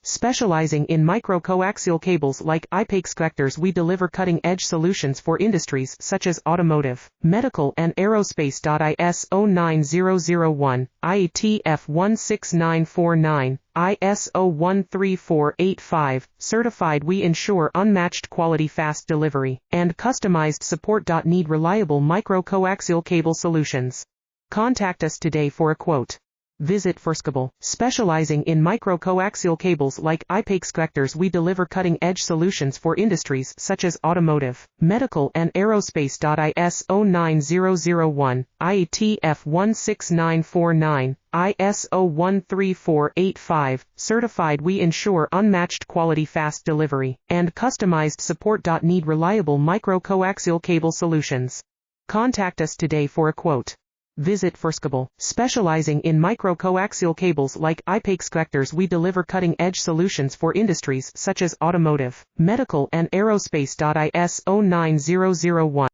Specializing in micro-coaxial cables like I-PEX connectors, we deliver cutting-edge solutions for industries such as automotive, medical and aerospace. ISO 9001, IATF 16949, ISO 13485, certified. We ensure unmatched quality, fast delivery, and customized support. Need reliable micro-coaxial cable solutions? Contact us today for a quote. Visit Firskable. Specializing in micro-coaxial cables like I-PEX connectors, we deliver cutting-edge solutions for industries such as automotive, medical and aerospace. ISO 9001, IATF 16949, ISO 13485, certified. We ensure unmatched quality, fast delivery, and customized support. Need reliable micro-coaxial cable solutions? Contact us today for a quote. Visit Firskable. Specializing in micro-coaxial cables like I-PEX connectors, we deliver cutting-edge solutions for industries such as automotive, medical and aerospace. ISO 9001.